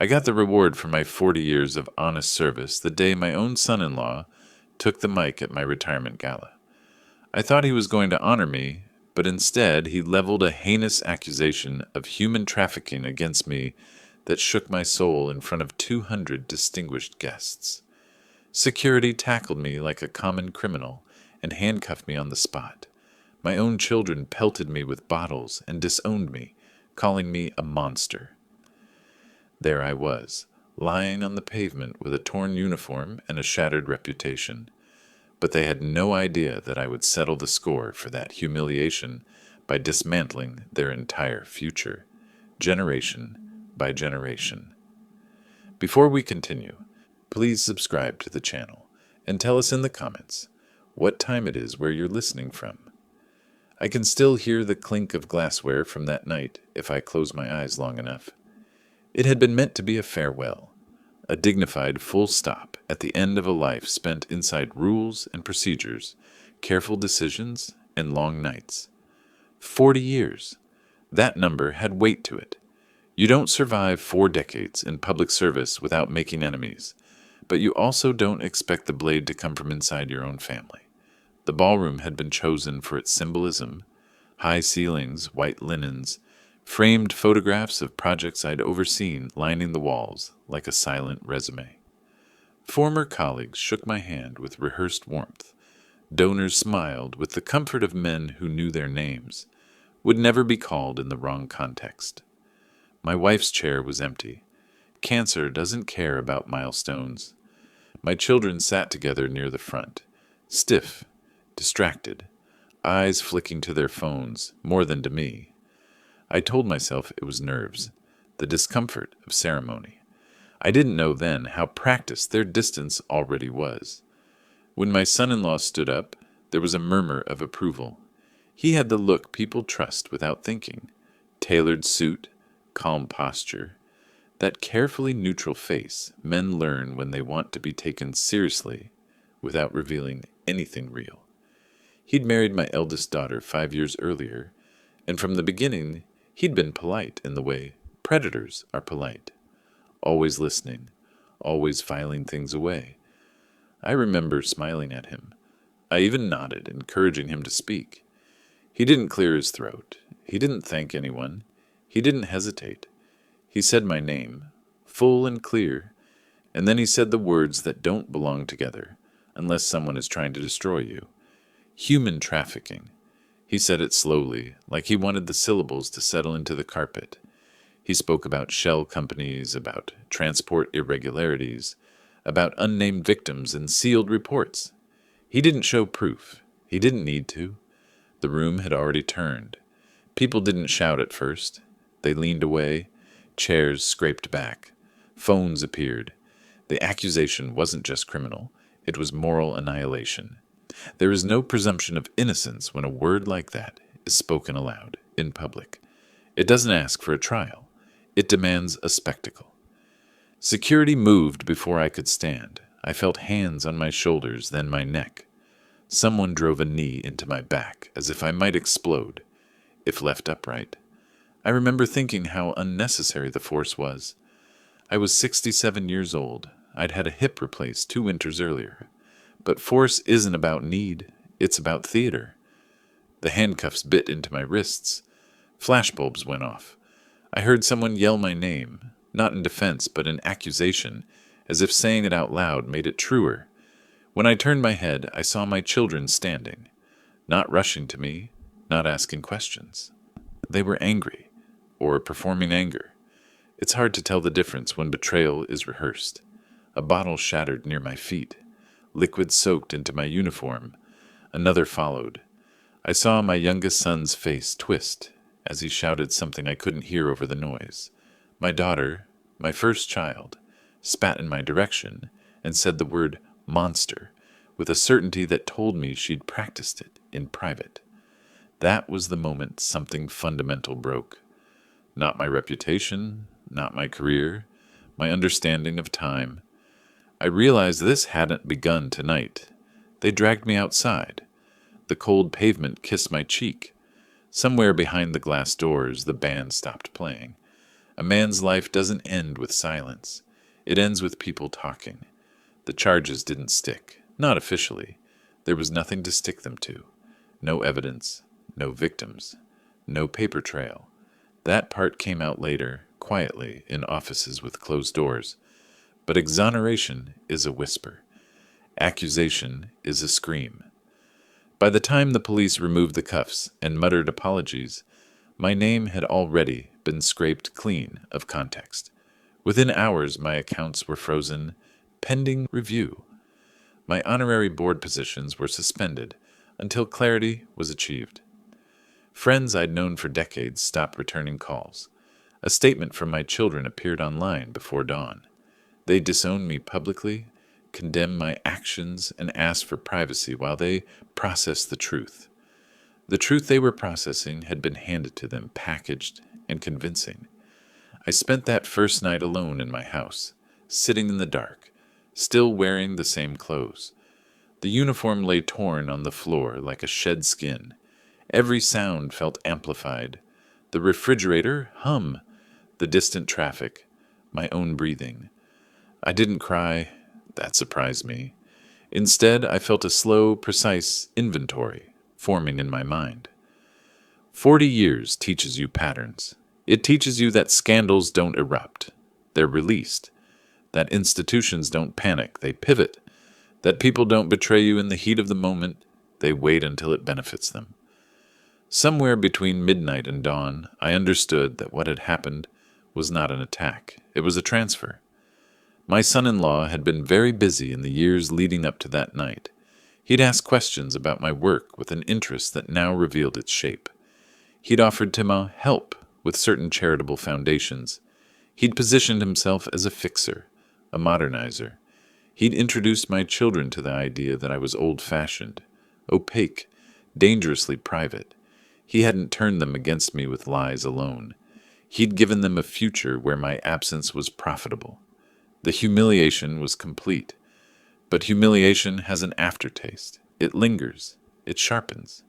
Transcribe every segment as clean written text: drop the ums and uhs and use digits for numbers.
I got the reward for my 40 years of honest service the day my own son-in-law took the mic at my retirement gala. I thought he was going to honor me, but instead he leveled a heinous accusation of human trafficking against me that shook my soul in front of 200 distinguished guests. Security tackled me like a common criminal and handcuffed me on the spot. My own children pelted me with bottles and disowned me, calling me a monster. There I was, lying on the pavement with a torn uniform and a shattered reputation. But they had no idea that I would settle the score for that humiliation by dismantling their entire future, generation by generation. Before we continue, please subscribe to the channel and tell us in the comments what time it is where you're listening from. I can still hear the clink of glassware from that night if I close my eyes long enough. It had been meant to be a farewell, a dignified full stop at the end of a life spent inside rules and procedures, careful decisions, and long nights. 40 years. That number had weight to it. You don't survive 4 decades in public service without making enemies, but you also don't expect the blade to come from inside your own family. The ballroom had been chosen for its symbolism: high ceilings, white linens, framed photographs of projects I'd overseen lining the walls like a silent resume. Former colleagues shook my hand with rehearsed warmth. Donors smiled with the comfort of men who knew their names, would never be called in the wrong context. My wife's chair was empty. Cancer doesn't care about milestones. My children sat together near the front, stiff, distracted, eyes flicking to their phones more than to me. I told myself it was nerves, the discomfort of ceremony. I didn't know then how practiced their distance already was. When my son-in-law stood up, there was a murmur of approval. He had the look people trust without thinking: tailored suit, calm posture, that carefully neutral face men learn when they want to be taken seriously without revealing anything real. He'd married my eldest daughter 5 years earlier, and from the beginning he'd been polite in the way predators are polite, always listening, always filing things away. I remember smiling at him. I even nodded, encouraging him to speak. He didn't clear his throat. He didn't thank anyone. He didn't hesitate. He said my name, full and clear, and then he said the words that don't belong together unless someone is trying to destroy you. Human trafficking. He said it slowly, like he wanted the syllables to settle into the carpet. He spoke about shell companies, about transport irregularities, about unnamed victims and sealed reports. He didn't show proof. He didn't need to. The room had already turned. People didn't shout at first. They leaned away. Chairs scraped back. Phones appeared. The accusation wasn't just criminal. It was moral annihilation. There is no presumption of innocence when a word like that is spoken aloud, in public. It doesn't ask for a trial. It demands a spectacle. Security moved before I could stand. I felt hands on my shoulders, then my neck. Someone drove a knee into my back, as if I might explode, if left upright. I remember thinking how unnecessary the force was. I was 67 years old. I'd had a hip replaced 2 winters earlier. But force isn't about need, it's about theater. The handcuffs bit into my wrists. Flashbulbs went off. I heard someone yell my name, not in defense but in accusation, as if saying it out loud made it truer. When I turned my head, I saw my children standing, not rushing to me, not asking questions. They were angry, or performing anger. It's hard to tell the difference when betrayal is rehearsed. A bottle shattered near my feet. Liquid soaked into my uniform. Another followed. I saw my youngest son's face twist as he shouted something I couldn't hear over the noise. My daughter, my first child, spat in my direction and said the word monster with a certainty that told me she'd practiced it in private. That was the moment something fundamental broke. Not my reputation, not my career, my understanding of time. I realized this hadn't begun tonight. They dragged me outside. The cold pavement kissed my cheek. Somewhere behind the glass doors, the band stopped playing. A man's life doesn't end with silence. It ends with people talking. The charges didn't stick. Not officially. There was nothing to stick them to. No evidence. No victims. No paper trail. That part came out later, quietly, in offices with closed doors. But exoneration is a whisper. Accusation is a scream. By the time the police removed the cuffs and muttered apologies, my name had already been scraped clean of context. Within hours, my accounts were frozen, pending review. My honorary board positions were suspended until clarity was achieved. Friends I'd known for decades stopped returning calls. A statement from my children appeared online before dawn. They disowned me publicly, condemned my actions, and asked for privacy while they processed the truth. The truth they were processing had been handed to them, packaged and convincing. I spent that first night alone in my house, sitting in the dark, still wearing the same clothes. The uniform lay torn on the floor like a shed skin. Every sound felt amplified. The refrigerator hum, the distant traffic, my own breathing. I didn't cry. That surprised me. Instead, I felt a slow, precise inventory forming in my mind. 40 years teaches you patterns. It teaches you that scandals don't erupt. They're released. That institutions don't panic. They pivot. That people don't betray you in the heat of the moment. They wait until it benefits them. Somewhere between midnight and dawn, I understood that what had happened was not an attack. It was a transfer. My son-in-law had been very busy in the years leading up to that night. He'd asked questions about my work with an interest that now revealed its shape. He'd offered to help with certain charitable foundations. He'd positioned himself as a fixer, a modernizer. He'd introduced my children to the idea that I was old-fashioned, opaque, dangerously private. He hadn't turned them against me with lies alone. He'd given them a future where my absence was profitable. The humiliation was complete. But humiliation has an aftertaste. It lingers. It sharpens.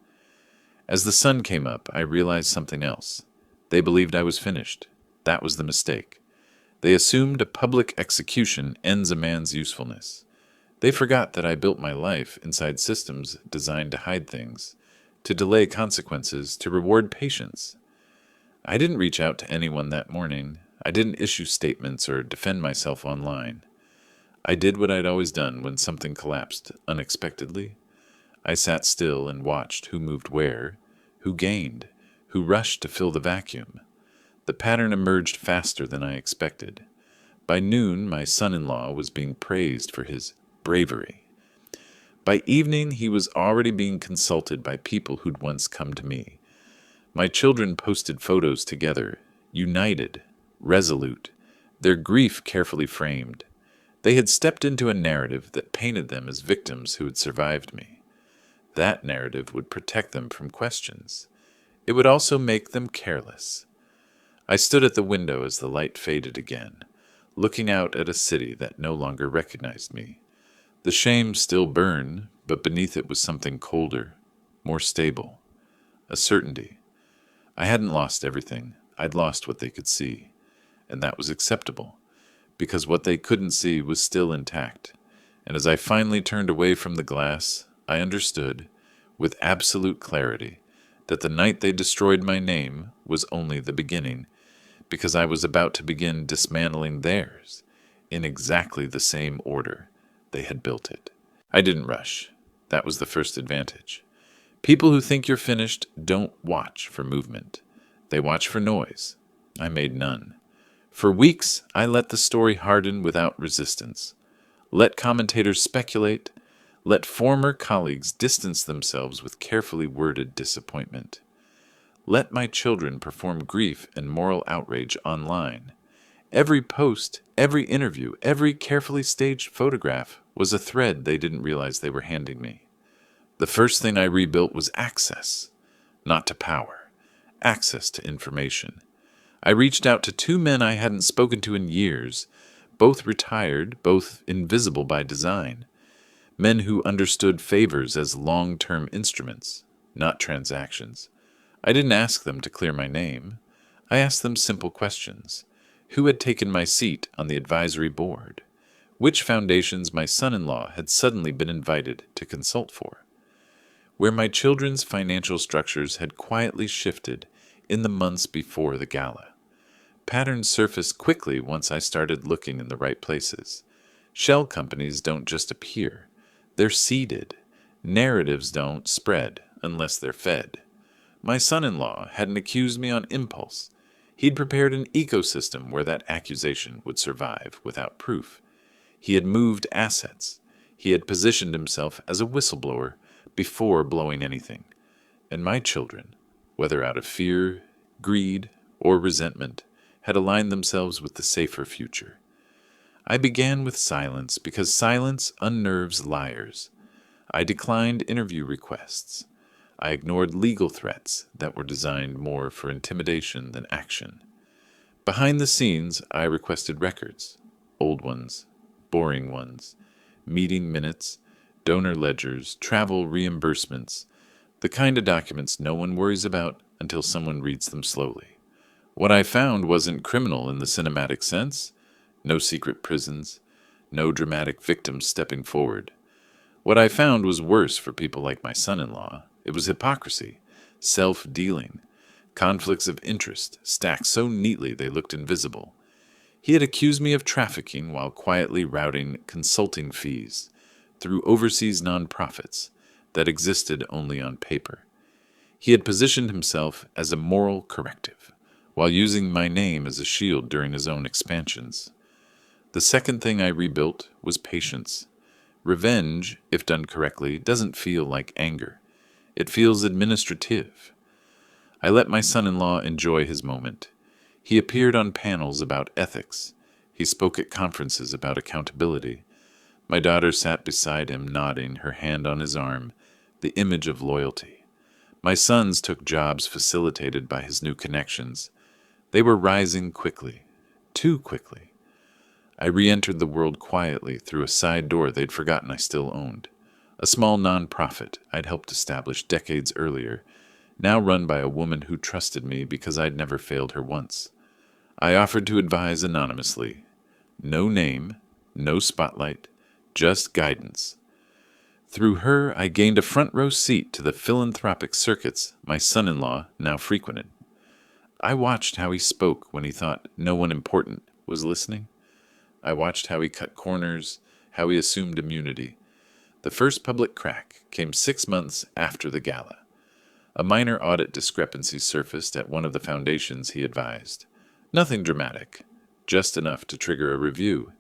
As the sun came up, I realized something else. They believed I was finished. That was the mistake. They assumed a public execution ends a man's usefulness. They forgot that I built my life inside systems designed to hide things, to delay consequences, to reward patience. I didn't reach out to anyone that morning. I didn't issue statements or defend myself online. I did what I'd always done when something collapsed unexpectedly. I sat still and watched who moved where, who gained, who rushed to fill the vacuum. The pattern emerged faster than I expected. By noon, my son-in-law was being praised for his bravery. By evening, he was already being consulted by people who'd once come to me. My children posted photos together, united, resolute, their grief carefully framed. They had stepped into a narrative that painted them as victims who had survived me. That narrative would protect them from questions. It would also make them careless. I stood at the window as the light faded again, looking out at a city that no longer recognized me. The shame still burned, but beneath it was something colder, more stable, a certainty. I hadn't lost everything. I'd lost what they could see, and that was acceptable, because what they couldn't see was still intact. And as I finally turned away from the glass, I understood, with absolute clarity, that the night they destroyed my name was only the beginning, because I was about to begin dismantling theirs, in exactly the same order they had built it. I didn't rush. That was the first advantage. People who think you're finished don't watch for movement. They watch for noise. I made none. For weeks, I let the story harden without resistance. Let commentators speculate. Let former colleagues distance themselves with carefully worded disappointment. Let my children perform grief and moral outrage online. Every post, every interview, every carefully staged photograph was a thread they didn't realize they were handing me. The first thing I rebuilt was access, not to power, access to information. I reached out to two men I hadn't spoken to in years, both retired, both invisible by design. Men who understood favors as long-term instruments, not transactions. I didn't ask them to clear my name. I asked them simple questions. Who had taken my seat on the advisory board? Which foundations my son-in-law had suddenly been invited to consult for? Where my children's financial structures had quietly shifted in the months before the gala. Patterns surfaced quickly once I started looking in the right places. Shell companies don't just appear, they're seeded. Narratives don't spread unless they're fed. My son-in-law hadn't accused me on impulse. He'd prepared an ecosystem where that accusation would survive without proof. He had moved assets. He had positioned himself as a whistleblower before blowing anything. And my children, whether out of fear, greed, or resentment, had aligned themselves with the safer future. I began with silence because silence unnerves liars. I declined interview requests. I ignored legal threats that were designed more for intimidation than action. Behind the scenes, I requested records, old ones, boring ones, meeting minutes, donor ledgers, travel reimbursements, the kind of documents no one worries about until someone reads them slowly. What I found wasn't criminal in the cinematic sense. No secret prisons, no dramatic victims stepping forward. What I found was worse for people like my son-in-law. It was hypocrisy, self-dealing, conflicts of interest stacked so neatly they looked invisible. He had accused me of trafficking while quietly routing consulting fees through overseas nonprofits that existed only on paper. He had positioned himself as a moral corrective, while using my name as a shield during his own expansions. The second thing I rebuilt was patience. Revenge, if done correctly, doesn't feel like anger. It feels administrative. I let my son-in-law enjoy his moment. He appeared on panels about ethics. He spoke at conferences about accountability. My daughter sat beside him, nodding, her hand on his arm, the image of loyalty. My sons took jobs facilitated by his new connections. They were rising quickly, too quickly. I re-entered the world quietly through a side door they'd forgotten I still owned. A small non-profit I'd helped establish decades earlier, now run by a woman who trusted me because I'd never failed her once. I offered to advise anonymously. No name, no spotlight, just guidance. Through her, I gained a front-row seat to the philanthropic circuits my son-in-law now frequented. I watched how he spoke when he thought no one important was listening. I watched how he cut corners, how he assumed immunity. The first public crack came 6 months after the gala. A minor audit discrepancy surfaced at one of the foundations he advised. Nothing dramatic, just enough to trigger a review.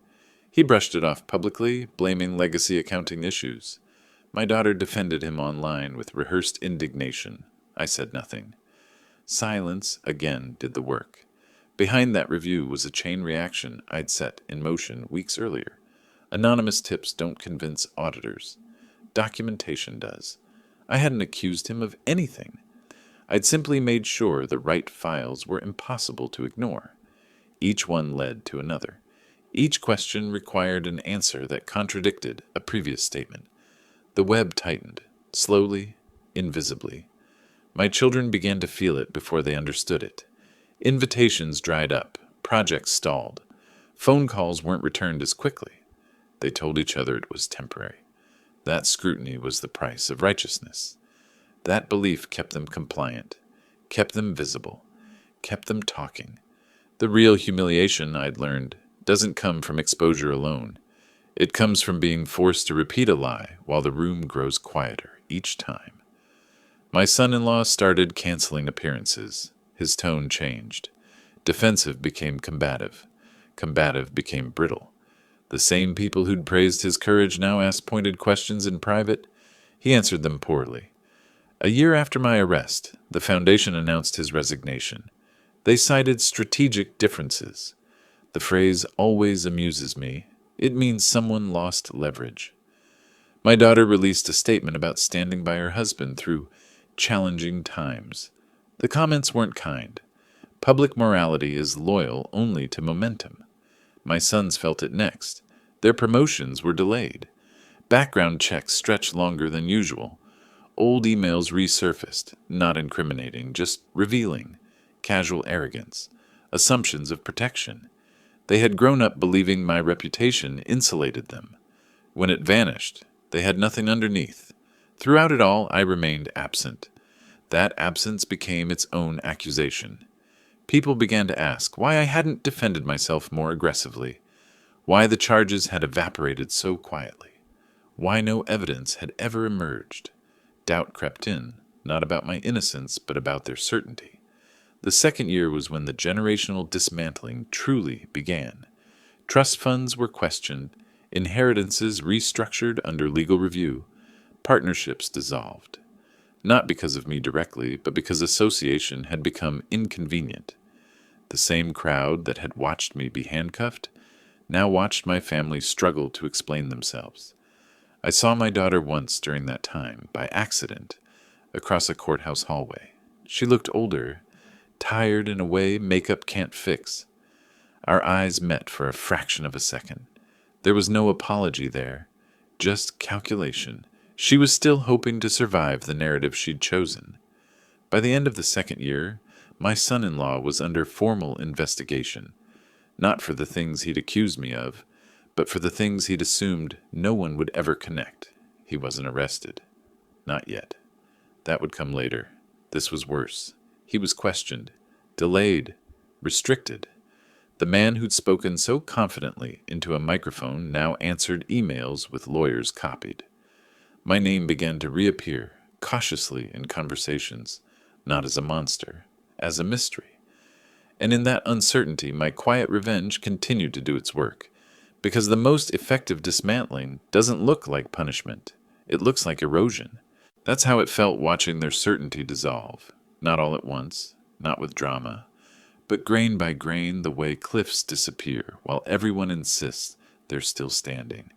He brushed it off publicly, blaming legacy accounting issues. My daughter defended him online with rehearsed indignation. I said nothing. Silence, again, did the work. Behind that review was a chain reaction I'd set in motion weeks earlier. Anonymous tips don't convince auditors. Documentation does. I hadn't accused him of anything. I'd simply made sure the right files were impossible to ignore. Each one led to another. Each question required an answer that contradicted a previous statement. The web tightened, slowly, invisibly. My children began to feel it before they understood it. Invitations dried up, projects stalled. Phone calls weren't returned as quickly. They told each other it was temporary. That scrutiny was the price of righteousness. That belief kept them compliant, kept them visible, kept them talking. The real humiliation, I'd learned, doesn't come from exposure alone. It comes from being forced to repeat a lie while the room grows quieter each time. My son-in-law started canceling appearances. His tone changed. Defensive became combative. Combative became brittle. The same people who'd praised his courage now asked pointed questions in private. He answered them poorly. A year after my arrest, the foundation announced his resignation. They cited strategic differences. The phrase always amuses me. It means someone lost leverage. My daughter released a statement about standing by her husband through challenging times. The comments weren't kind. Public morality is loyal only to momentum. My sons felt it next. Their promotions were delayed. Background checks stretched longer than usual. Old emails resurfaced, not incriminating, just revealing. Casual arrogance. Assumptions of protection. They had grown up believing my reputation insulated them. When it vanished, they had nothing underneath. Throughout it all, I remained absent. That absence became its own accusation. People began to ask why I hadn't defended myself more aggressively, why the charges had evaporated so quietly, why no evidence had ever emerged. Doubt crept in, not about my innocence, but about their certainty. The second year was when the generational dismantling truly began. Trust funds were questioned, inheritances restructured under legal review, partnerships dissolved. Not because of me directly, but because association had become inconvenient. The same crowd that had watched me be handcuffed now watched my family struggle to explain themselves. I saw my daughter once during that time, by accident, across a courthouse hallway. She looked older, tired in a way makeup can't fix. Our eyes met for a fraction of a second. There was no apology there, just calculation. She was still hoping to survive the narrative she'd chosen. By the end of the second year, my son-in-law was under formal investigation, not for the things he'd accused me of, but for the things he'd assumed no one would ever connect. He wasn't arrested. Not yet. That would come later. This was worse. He was questioned, delayed, restricted. The man who'd spoken so confidently into a microphone now answered emails with lawyers copied. My name began to reappear, cautiously in conversations, not as a monster, as a mystery. And in that uncertainty, my quiet revenge continued to do its work, because the most effective dismantling doesn't look like punishment. It looks like erosion. That's how it felt watching their certainty dissolve, not all at once, not with drama, but grain by grain the way cliffs disappear while everyone insists they're still standing.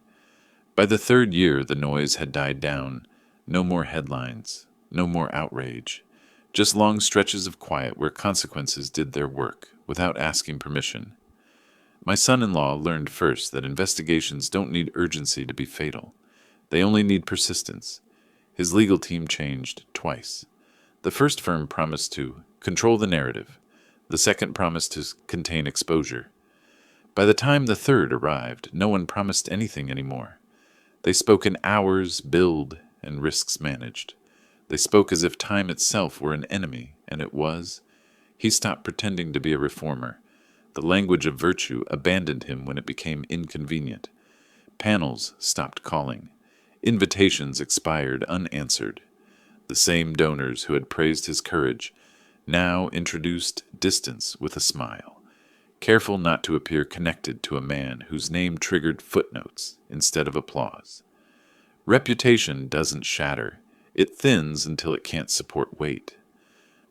By the third year, the noise had died down. No more headlines, no more outrage, just long stretches of quiet where consequences did their work without asking permission. My son-in-law learned first that investigations don't need urgency to be fatal. They only need persistence. His legal team changed twice. The first firm promised to control the narrative. The second promised to contain exposure. By the time the third arrived, no one promised anything anymore. They spoke in hours, billed, and risks managed. They spoke as if time itself were an enemy, and it was. He stopped pretending to be a reformer. The language of virtue abandoned him when it became inconvenient. Panels stopped calling. Invitations expired unanswered. The same donors who had praised his courage now introduced distance with a smile, careful not to appear connected to a man whose name triggered footnotes instead of applause. Reputation doesn't shatter. It thins until it can't support weight.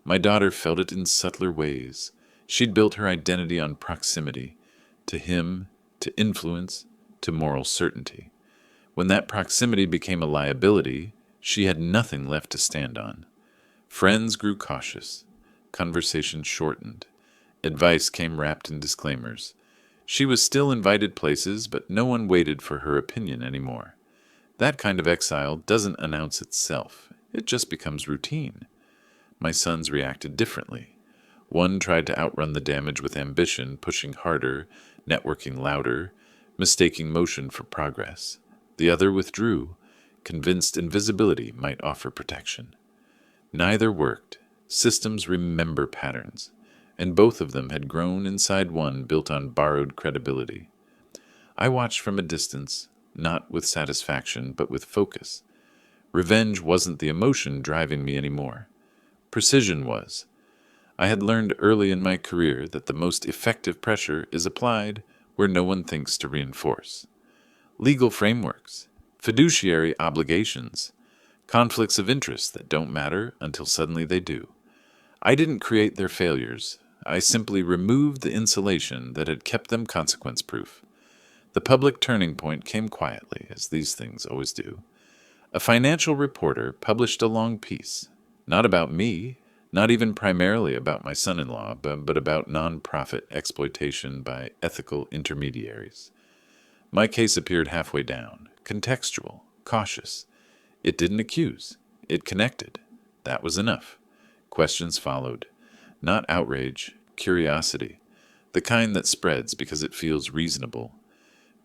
My daughter felt it in subtler ways. She'd built her identity on proximity, to him, to influence, to moral certainty. When that proximity became a liability, she had nothing left to stand on. Friends grew cautious. Conversation shortened. Advice came wrapped in disclaimers. She was still invited places, but no one waited for her opinion anymore. That kind of exile doesn't announce itself. It just becomes routine. My sons reacted differently. One tried to outrun the damage with ambition, pushing harder, networking louder, mistaking motion for progress. The other withdrew, convinced invisibility might offer protection. Neither worked. Systems remember patterns, and both of them had grown inside one built on borrowed credibility. I watched from a distance, not with satisfaction, but with focus. Revenge wasn't the emotion driving me anymore. Precision was. I had learned early in my career that the most effective pressure is applied where no one thinks to reinforce. Legal frameworks, fiduciary obligations, conflicts of interest that don't matter until suddenly they do. I didn't create their failures. I simply removed the insulation that had kept them consequence-proof. The public turning point came quietly, as these things always do. A financial reporter published a long piece, not about me, not even primarily about my son-in-law, but about nonprofit exploitation by ethical intermediaries. My case appeared halfway down, contextual, cautious. It didn't accuse. It connected. That was enough. Questions followed. Not outrage, curiosity. the kind that spreads because it feels reasonable.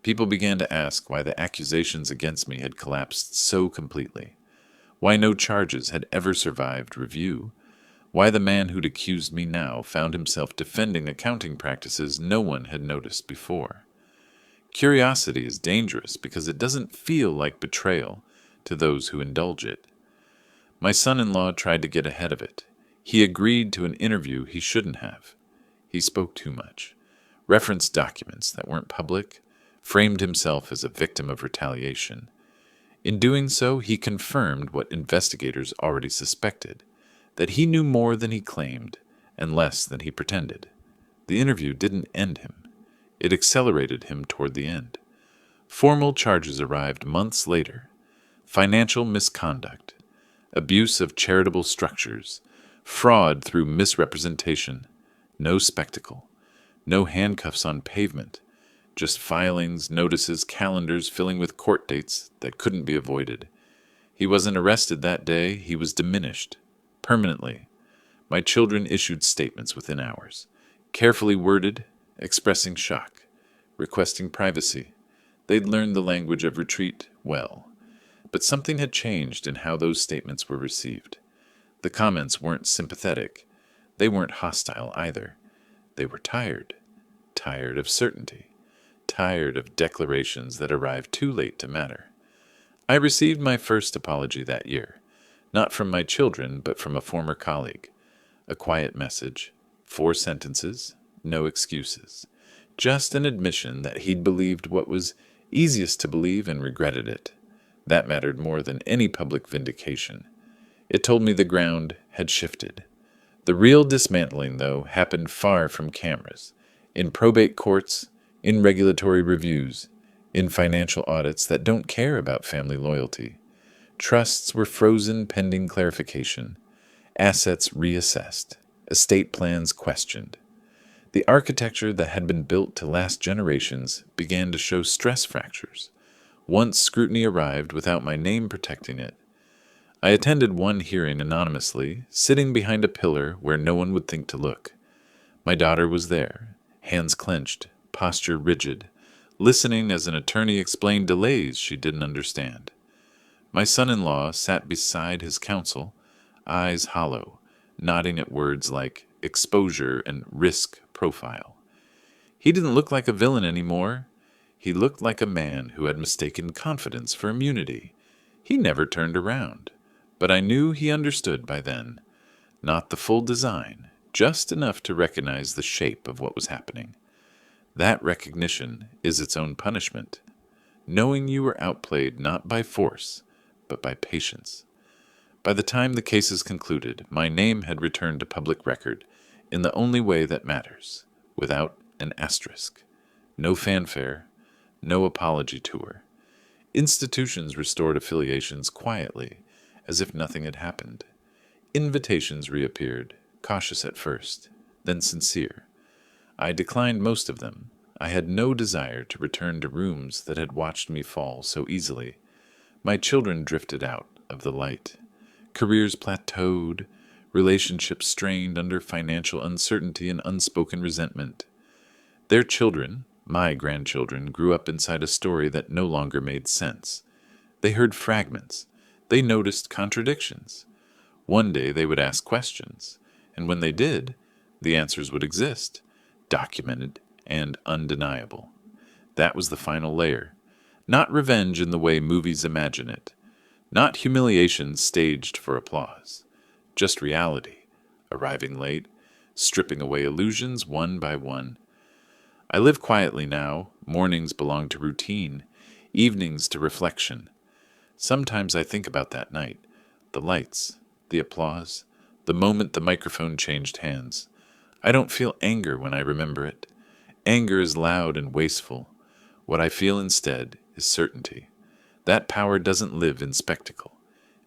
People began to ask why the accusations against me had collapsed so completely, why no charges had ever survived review, why the man who'd accused me now found himself defending accounting practices no one had noticed before. Curiosity is dangerous because it doesn't feel like betrayal to those who indulge it. My son-in-law tried to get ahead of it. He agreed to an interview he shouldn't have. He spoke too much, referenced documents that weren't public, framed himself as a victim of retaliation. In doing so, he confirmed what investigators already suspected, that he knew more than he claimed and less than he pretended. The interview didn't end him. It accelerated him toward the end. Formal charges arrived months later. Financial misconduct, abuse of charitable structures, fraud through misrepresentation. No spectacle, no handcuffs on pavement, just filings, notices, calendars filling with court dates that couldn't be avoided. He wasn't arrested that day, he was diminished, permanently. My children issued statements within hours, carefully worded, expressing shock, requesting privacy. They'd learned the language of retreat well, but something had changed in how those statements were received. The comments weren't sympathetic. They weren't hostile either. They were tired of certainty, tired of declarations that arrived too late to matter. I received my first apology that year, not from my children, but from a former colleague. A quiet message, 4 sentences, no excuses. Just an admission that he'd believed what was easiest to believe and regretted it. That mattered more than any public vindication. It told me the ground had shifted. The real dismantling, though, happened far from cameras, in probate courts, in regulatory reviews, in financial audits that don't care about family loyalty. Trusts were frozen pending clarification, assets reassessed, estate plans questioned. The architecture that had been built to last generations began to show stress fractures. Once scrutiny arrived without my name protecting it. I attended one hearing anonymously, sitting behind a pillar where no one would think to look. My daughter was there, hands clenched, posture rigid, listening as an attorney explained delays she didn't understand. My son-in-law sat beside his counsel, eyes hollow, nodding at words like exposure and risk profile. He didn't look like a villain anymore. He looked like a man who had mistaken confidence for immunity. He never turned around. But I knew he understood by then. Not the full design, just enough to recognize the shape of what was happening. That recognition is its own punishment. Knowing you were outplayed not by force, but by patience. By the time the cases concluded, my name had returned to public record in the only way that matters, without an asterisk. No fanfare, no apology tour. Institutions restored affiliations quietly, as if nothing had happened. Invitations reappeared, cautious at first, then sincere. I declined most of them. I had no desire to return to rooms that had watched me fall so easily. My children drifted out of the light. Careers plateaued, relationships strained under financial uncertainty and unspoken resentment. Their children, my grandchildren, grew up inside a story that no longer made sense. They heard fragments. They noticed contradictions. One day they would ask questions, and when they did, the answers would exist, documented and undeniable. That was the final layer. Not revenge in the way movies imagine it. Not humiliation staged for applause. Just reality, arriving late, stripping away illusions one by one. I live quietly now. Mornings belong to routine, evenings to reflection. Sometimes I think about that night, the lights, the applause, the moment the microphone changed hands. I don't feel anger when I remember it. Anger is loud and wasteful. What I feel instead is certainty. That power doesn't live in spectacle.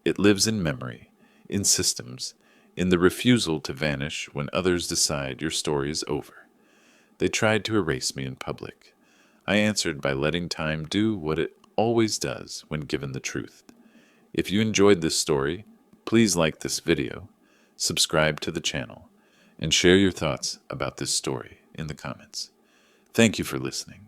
It lives in memory, in systems, in the refusal to vanish when others decide your story is over. They tried to erase me in public. I answered by letting time do what it always does when given the truth. If you enjoyed this story, please like this video, subscribe to the channel, and share your thoughts about this story. in the comments. Thank you for listening.